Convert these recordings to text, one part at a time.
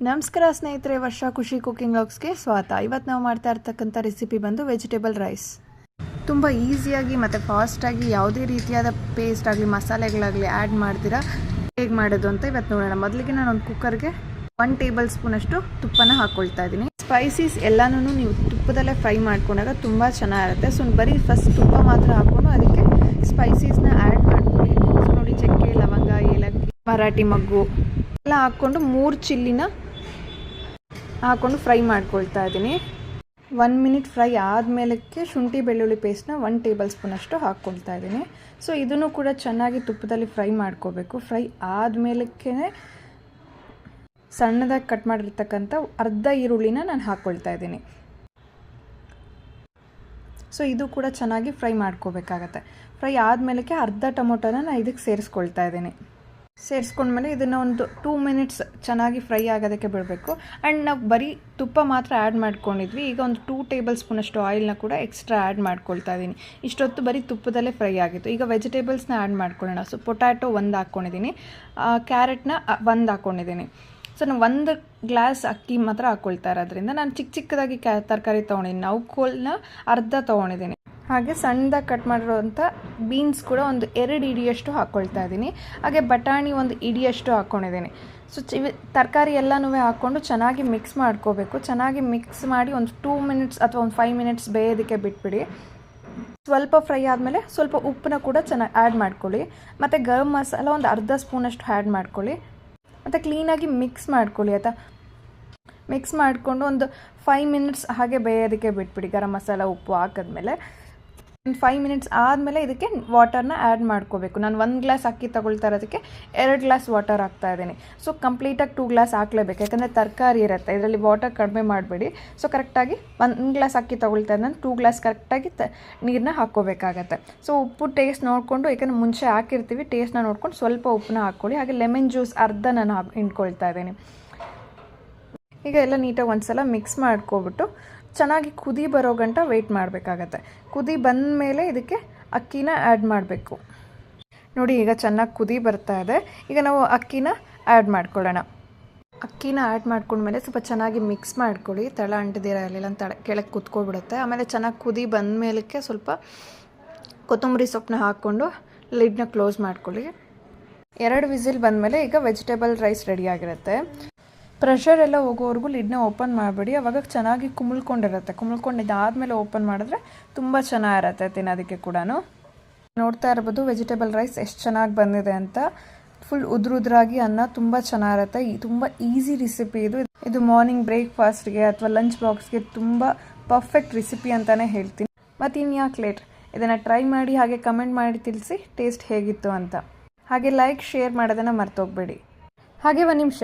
ನಮಸ್ಕಾರ ಸ್ನೇಹಿತರೆ, ವರ್ಷ ಖುಷಿ ಕುಕಿಂಗ್ ವ್ಲಾಗ್ಸ್ಗೆ ಸ್ವಾಗತ. ಇವತ್ತು ನಾವು ಮಾಡ್ತಾ ಇರ್ತಕ್ಕಂಥ ರೆಸಿಪಿ ಬಂದು ವೆಜಿಟೇಬಲ್ ರೈಸ್. ತುಂಬ ಈಸಿಯಾಗಿ ಮತ್ತು ಫಾಸ್ಟಾಗಿ ಯಾವುದೇ ರೀತಿಯಾದ ಪೇಸ್ಟ್ ಆಗಲಿ ಮಸಾಲೆಗಳಾಗಲಿ ಆ್ಯಡ್ ಮಾಡ್ತೀರಾ ಹೇಗೆ ಮಾಡೋದು ಅಂತ ಇವತ್ತು ನೋಡೋಣ. ಮೊದಲಿಗೆ ನಾನು ಒಂದು ಕುಕ್ಕರ್ಗೆ 1 ಟೇಬಲ್ ಸ್ಪೂನಷ್ಟು ತುಪ್ಪನ ಹಾಕ್ಕೊಳ್ತಾ ಇದ್ದೀನಿ. ಸ್ಪೈಸೀಸ್ ಎಲ್ಲನೂ ನೀವು ತುಪ್ಪದಲ್ಲೇ ಫ್ರೈ ಮಾಡ್ಕೊಂಡಾಗ ತುಂಬ ಚೆನ್ನಾಗಿರುತ್ತೆ. ಸೊ ಬರೀ ಫಸ್ಟ್ ತುಪ್ಪ ಮಾತ್ರ ಹಾಕ್ಕೊಂಡು ಅದಕ್ಕೆ ಸ್ಪೈಸೀಸ್ನ ಆ್ಯಡ್ ಮಾಡ್ಕೊಳ್ಳಿ. ಸೊ ನೋಡಿ, ಚಕ್ಕೆ, ಲವಂಗ, ಏಲಕ್ಕಿ, ಮರಾಠಿ ಮಗ್ಗು ಎಲ್ಲ ಹಾಕ್ಕೊಂಡು 3 ಚಿಲ್ಲಿನ ಹಾಕ್ಕೊಂಡು ಫ್ರೈ ಮಾಡ್ಕೊಳ್ತಾ ಇದ್ದೀನಿ. 1 ಮಿನಿಟ್ ಫ್ರೈ ಆದಮೇಲಕ್ಕೆ ಶುಂಠಿ ಬೆಳ್ಳುಳ್ಳಿ ಪೇಸ್ಟ್ನ 1 ಟೇಬಲ್ ಸ್ಪೂನಷ್ಟು ಹಾಕ್ಕೊಳ್ತಾ ಇದ್ದೀನಿ. ಸೊ ಇದನ್ನು ಕೂಡ ಚೆನ್ನಾಗಿ ತುಪ್ಪದಲ್ಲಿ ಫ್ರೈ ಮಾಡ್ಕೋಬೇಕು. ಫ್ರೈ ಆದಮೇಲಕ್ಕೆ ಸಣ್ಣದಾಗಿ ಕಟ್ ಮಾಡಿರ್ತಕ್ಕಂಥ ಅರ್ಧ ಈರುಳ್ಳಿನ ನಾನು ಹಾಕ್ಕೊಳ್ತಾ ಇದ್ದೀನಿ. ಸೊ ಇದು ಕೂಡ ಚೆನ್ನಾಗಿ ಫ್ರೈ ಮಾಡ್ಕೋಬೇಕಾಗತ್ತೆ. ಫ್ರೈ ಆದಮೇಲಕ್ಕೆ ಅರ್ಧ ಟೊಮೊಟೊನ ನಾನು ಇದಕ್ಕೆ ಸೇರಿಸ್ಕೊಳ್ತಾ ಇದ್ದೀನಿ. ಸೇರಿಸ್ಕೊಂಡ್ಮೇಲೆ ಇದನ್ನು ಒಂದು 2 ಮಿನಿಟ್ಸ್ ಚೆನ್ನಾಗಿ ಫ್ರೈ ಆಗೋದಕ್ಕೆ ಬಿಡಬೇಕು. ಆ್ಯಂಡ್ ನಾವು ಬರೀ ತುಪ್ಪ ಮಾತ್ರ ಆ್ಯಡ್ ಮಾಡ್ಕೊಂಡಿದ್ವಿ. ಈಗ ಒಂದು 2 ಟೇಬಲ್ ಸ್ಪೂನಷ್ಟು ಆಯಿಲ್ನ ಕೂಡ ಎಕ್ಸ್ಟ್ರಾ ಆ್ಯಡ್ ಮಾಡ್ಕೊಳ್ತಾ ಇದ್ದೀನಿ. ಇಷ್ಟೊತ್ತು ಬರೀ ತುಪ್ಪದಲ್ಲೇ ಫ್ರೈ ಆಗಿತ್ತು. ಈಗ ವೆಜಿಟೇಬಲ್ಸ್ನ ಆ್ಯಡ್ ಮಾಡ್ಕೊಳ್ಳೋಣ. ಸೊ ಪೊಟ್ಯಾಟೊ 1 ಹಾಕ್ಕೊಂಡಿದ್ದೀನಿ, ಕ್ಯಾರೆಟ್ನ 1 ಹಾಕ್ಕೊಂಡಿದ್ದೀನಿ. ಸೊ ನಾನು 1 ಗ್ಲಾಸ್ ಅಕ್ಕಿ ಮಾತ್ರ ಹಾಕ್ಕೊಳ್ತಾ ಇರೋದ್ರಿಂದ ನಾನು ಚಿಕ್ಕದಾಗಿ ತರಕಾರಿ ತೊಗೊಂಡಿದ್ದೀನಿ. ನೌಕೋಲ್ನ ಅರ್ಧ ತೊಗೊಂಡಿದ್ದೀನಿ. ಹಾಗೆ ಸಣ್ಣದಾಗಿ ಕಟ್ ಮಾಡಿರೋಂಥ ಬೀನ್ಸ್ ಕೂಡ ಒಂದು 2 ಇಡಿಯಷ್ಟು ಹಾಕ್ಕೊಳ್ತಾ ಇದ್ದೀನಿ. ಹಾಗೆ ಬಟಾಣಿ 1 ಇಡಿಯಷ್ಟು ಹಾಕ್ಕೊಂಡಿದ್ದೀನಿ. ಸೊ ತರಕಾರಿ ಎಲ್ಲನೂ ಹಾಕ್ಕೊಂಡು ಚೆನ್ನಾಗಿ ಮಿಕ್ಸ್ ಮಾಡ್ಕೋಬೇಕು. ಚೆನ್ನಾಗಿ ಮಿಕ್ಸ್ ಮಾಡಿ ಒಂದು 2 ಮಿನಿಟ್ಸ್ ಅಥವಾ ಒಂದು 5 ಮಿನಿಟ್ಸ್ ಬೇಯೋದಕ್ಕೆ ಬಿಟ್ಬಿಡಿ. ಸ್ವಲ್ಪ ಫ್ರೈ ಆದಮೇಲೆ ಸ್ವಲ್ಪ ಉಪ್ಪನ್ನ ಕೂಡ ಚೆನ್ನಾಗಿ ಆ್ಯಡ್ ಮಾಡ್ಕೊಳ್ಳಿ. ಮತ್ತು ಗರಂ ಮಸಾಲ ಒಂದು ಅರ್ಧ ಸ್ಪೂನಷ್ಟು ಆ್ಯಡ್ ಮಾಡ್ಕೊಳ್ಳಿ. ಮತ್ತು ಕ್ಲೀನಾಗಿ ಮಿಕ್ಸ್ ಮಾಡ್ಕೊಳ್ಳಿ ಆಯಿತಾ. ಮಿಕ್ಸ್ ಮಾಡಿಕೊಂಡು ಒಂದು 5 ಮಿನಿಟ್ಸ್ ಹಾಗೆ ಬೇಯೋದಕ್ಕೆ ಬಿಟ್ಬಿಡಿ. ಗರಂ ಮಸಾಲ ಉಪ್ಪು ಹಾಕಿದ್ಮೇಲೆ ಒಂದು 5 ಮಿನಿಟ್ಸ್ ಆದಮೇಲೆ ಇದಕ್ಕೆ ವಾಟರ್ನ ಆ್ಯಡ್ ಮಾಡ್ಕೋಬೇಕು. ನಾನು 1 ಗ್ಲಾಸ್ ಅಕ್ಕಿ ತೊಗೊಳ್ತಾ ಇರೋದಕ್ಕೆ 2 ಗ್ಲಾಸ್ ವಾಟರ್ ಹಾಕ್ತಾ ಇದ್ದೀನಿ. ಸೊ ಕಂಪ್ಲೀಟಾಗಿ 2 ಗ್ಲಾಸ್ ಹಾಕಲೇಬೇಕು, ಯಾಕಂದರೆ ತರಕಾರಿ ಇರುತ್ತೆ, ಇದರಲ್ಲಿ ವಾಟರ್ ಕಡಿಮೆ ಮಾಡಬೇಡಿ. ಸೊ ಕರೆಕ್ಟಾಗಿ 1 ಗ್ಲಾಸ್ ಅಕ್ಕಿ ತೊಗೊಳ್ತಾ ಇದ್ದಂಗೆ 2 ಗ್ಲಾಸ್ ಕರೆಕ್ಟಾಗಿ ನೀರನ್ನ ಹಾಕ್ಕೋಬೇಕಾಗತ್ತೆ. ಸೊ ಉಪ್ಪು ಟೇಸ್ಟ್ ನೋಡಿಕೊಂಡು, ಯಾಕಂದರೆ ಮುಂಚೆ ಹಾಕಿರ್ತೀವಿ, ಟೇಸ್ಟ್ನ ನೋಡ್ಕೊಂಡು ಸ್ವಲ್ಪ ಉಪ್ಪನ್ನ ಹಾಕ್ಕೊಳ್ಳಿ. ಹಾಗೆ ಲೆಮನ್ ಜ್ಯೂಸ್ ಅರ್ಧ ನಾನು ಹಿಂಡ್ಕೊಳ್ತಾ ಇದ್ದೀನಿ. ಈಗ ಎಲ್ಲ ನೀಟಾಗಿ ಒಂದು ಸಲ ಮಿಕ್ಸ್ ಮಾಡ್ಕೊಬಿಟ್ಟು ಚೆನ್ನಾಗಿ ಕುದಿ ಬರೋ ಗಂಟ ವೆಯ್ಟ್ ಮಾಡಬೇಕಾಗತ್ತೆ. ಕುದಿ ಬಂದ ಮೇಲೆ ಇದಕ್ಕೆ ಅಕ್ಕಿನ ಆ್ಯಡ್ ಮಾಡಬೇಕು. ನೋಡಿ, ಈಗ ಚೆನ್ನಾಗಿ ಕುದಿ ಬರ್ತಾ ಇದೆ. ಈಗ ನಾವು ಅಕ್ಕಿನ ಆ್ಯಡ್ ಮಾಡ್ಕೊಳ್ಳೋಣ. ಅಕ್ಕಿನ ಆ್ಯಡ್ ಮಾಡ್ಕೊಂಡ್ಮೇಲೆ ಸ್ವಲ್ಪ ಚೆನ್ನಾಗಿ ಮಿಕ್ಸ್ ಮಾಡ್ಕೊಳ್ಳಿ. ತಳ ಅಂಟಿದಿರ ಇರಲಿಲ್ಲ ಅಂತ ಕೆಳಗೆ ಕುತ್ಕೊಬಿಡುತ್ತೆ. ಆಮೇಲೆ ಚೆನ್ನಾಗಿ ಕುದಿ ಬಂದ ಮೇಲಕ್ಕೆ ಸ್ವಲ್ಪ ಕೊತ್ತಂಬರಿ ಸೊಪ್ಪನ್ನ ಹಾಕ್ಕೊಂಡು ಲಿಡ್ನ ಕ್ಲೋಸ್ ಮಾಡ್ಕೊಳ್ಳಿ. 2 ವಿಸಿಲ್ ಬಂದಮೇಲೆ ಈಗ ವೆಜಿಟೇಬಲ್ ರೈಸ್ ರೆಡಿಯಾಗಿರುತ್ತೆ. ಪ್ರೆಷರ್ ಎಲ್ಲ ಹೋಗೋವರೆಗೂ ಲಿಡ್ನ ಓಪನ್ ಮಾಡಬೇಡಿ. ಅವಾಗ ಚೆನ್ನಾಗಿ ಕುಮ್ಳ್ಕೊಂಡಿದ್ದಾದಮೇಲೆ ಓಪನ್ ಮಾಡಿದ್ರೆ ತುಂಬ ಚೆನ್ನಾಗಿರತ್ತೆ ತಿನ್ನೋದಕ್ಕೆ ಕೂಡ. ನೋಡ್ತಾ ಇರ್ಬೋದು ವೆಜಿಟೇಬಲ್ ರೈಸ್ ಎಷ್ಟು ಚೆನ್ನಾಗಿ ಬಂದಿದೆ ಅಂತ. ಫುಲ್ ಉದ್ರಾಗಿ ಅನ್ನ ತುಂಬ ಚೆನ್ನಾಗಿರುತ್ತೆ. ತುಂಬ ಈಸಿ ರೆಸಿಪಿ ಇದು ಮಾರ್ನಿಂಗ್ ಬ್ರೇಕ್ಫಾಸ್ಟ್ಗೆ ಅಥವಾ ಲಂಚ್ ಬಾಕ್ಸ್ಗೆ ತುಂಬ ಪರ್ಫೆಕ್ಟ್ ರೆಸಿಪಿ ಅಂತಲೇ ಹೇಳ್ತೀನಿ. ಮತ್ತು ಇನ್ಯಾಕೆ ಲೇಟ್, ಇದನ್ನು ಟ್ರೈ ಮಾಡಿ ಹಾಗೆ ಕಮೆಂಟ್ ಮಾಡಿ ತಿಳಿಸಿ ಟೇಸ್ಟ್ ಹೇಗಿತ್ತು ಅಂತ. ಹಾಗೆ ಲೈಕ್ ಶೇರ್ ಮಾಡೋದನ್ನು ಮರ್ತೋಗ್ಬೇಡಿ. ಹಾಗೆ 1 ನಿಮಿಷ,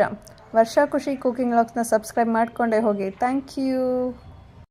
ವರ್ಷ ಖುಷಿ ಕುಕಿಂಗ್ ವ್ಲಾಗ್ಸ್ನ ಸಬ್ಸ್ಕ್ರೈಬ್ ಮಾಡಿಕೊಂಡೇ ಹೋಗಿ. Thank you.